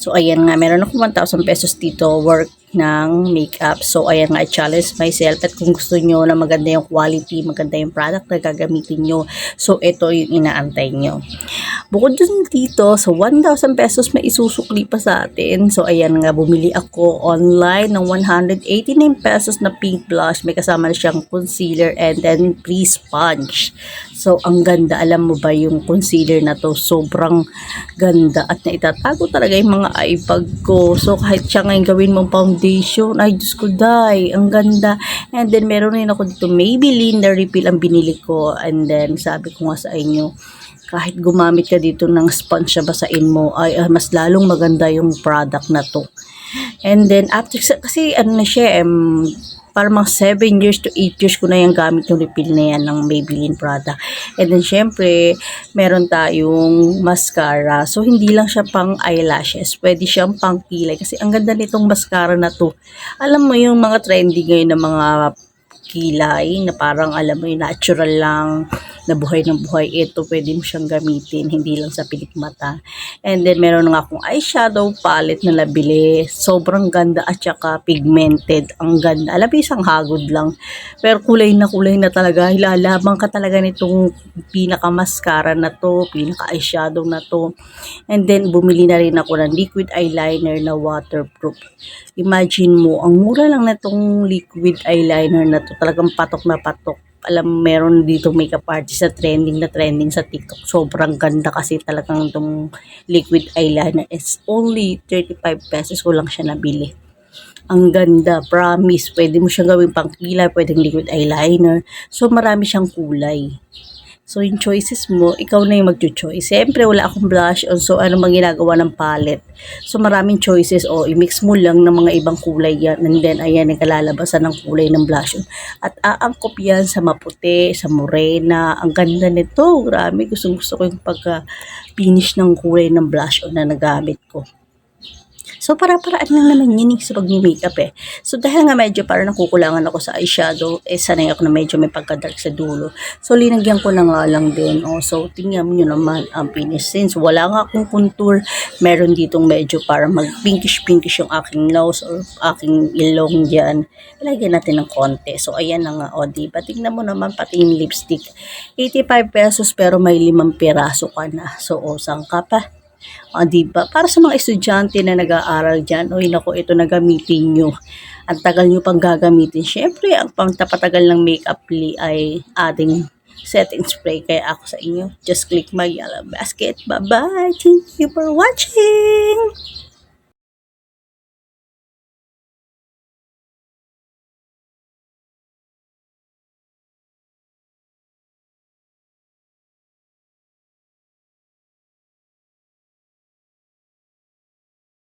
So, ayan nga, meron ako 1,000 pesos dito worth ng makeup. So, ayan nga, challenge myself. At kung gusto nyo na maganda yung quality, maganda yung product na gagamitin nyo, so, ito yung inaantay nyo. Bukod dun dito, so 1,000 pesos may isusukli pa sa atin. So, ayan nga, bumili ako online ng 189 pesos na pink blush. May kasama na siyang concealer and then pre-sponge. So, ang ganda. Alam mo ba yung concealer na to? Sobrang ganda at naitatago talaga yung mga eye bag ko. So, kahit siya ngayon gawin mong foundation, ay, Diyos ko, day. Ang ganda. And then, meron rin ako dito Maybelline na refill ang binili ko. And then, sabi ko nga sa inyo, kahit gumamit ka dito ng sponge na basain mo, ay mas lalong maganda yung product na to. And then, after, kasi ano na siya, parang mga 7 years to 8 years ko na yung gamit yung refill na yan ng Maybelline product. And then, syempre, meron tayong mascara. So, hindi lang siya pang eyelashes. Pwede siyang pang kilay. Kasi ang ganda nitong mascara na to. Alam mo yung mga trendy ngayon na mga kilay na parang alam mo yung natural lang na buhay ng buhay. Ito pwede mo siyang gamitin, hindi lang sa pilik mata. And then meron nga akong eyeshadow palette na nabili. Sobrang ganda at saka pigmented. Ang ganda. Alam mo, isang hagod lang. Pero kulay na talaga. Hilalabang ka talaga nitong pinaka mascara na to, pinaka eyeshadow na to. And then bumili na rin ako ng liquid eyeliner na waterproof. Imagine mo, ang mura lang na itong liquid eyeliner na to, talagang patok na patok. Alam, meron dito makeup artist na trending sa TikTok. Sobrang ganda kasi talagang itong liquid eyeliner. It's only 35 pesos ko lang siya nabili. Ang ganda, promise. Pwede mo siyang gawing pangkilay, pwedeng liquid eyeliner. So, marami siyang kulay. So, yung choices mo, ikaw na yung mag-choice. Siyempre, wala akong blush on. So, ano bang ginagawa ng palette? So, maraming choices. O, i-mix mo lang ng mga ibang kulay yan. And then, ayan, yung kalalabasan ng kulay ng blush on. At aangkop yan sa maputi, sa morena. Ang ganda nito. Grabe, gusto ko yung pagka-finish ng kulay ng blush on na nagamit ko. So, para-paraan lang naman yun sa pag-makeup eh. So, dahil nga medyo parang nakukulangan ako sa eyeshadow, sanay ako na medyo may pagka-dark sa dulo. So, linagyan ko na nga lang din. Oh, so, tingnan nyo naman ang finish. Since wala nga akong contour, meron ditong medyo parang mag-pinkish-pinkish yung aking nose or aking ilong dyan. Ilagyan natin ng konti. So, ayan na nga. O, diba? Tingnan mo naman pati yung lipstick. 85 pesos pero may 5 piraso ka na. So, saan ka pa? Diba? Para sa mga estudyante na nag-aaral dyan, uy, naku, ito na gamitin nyo. Ang tagal nyo pang gagamitin. Siyempre, ang pangtapatagal ng makeup ay ating setting spray. Kaya ako sa inyo, just click my yellow basket. Bye-bye! Thank you for watching!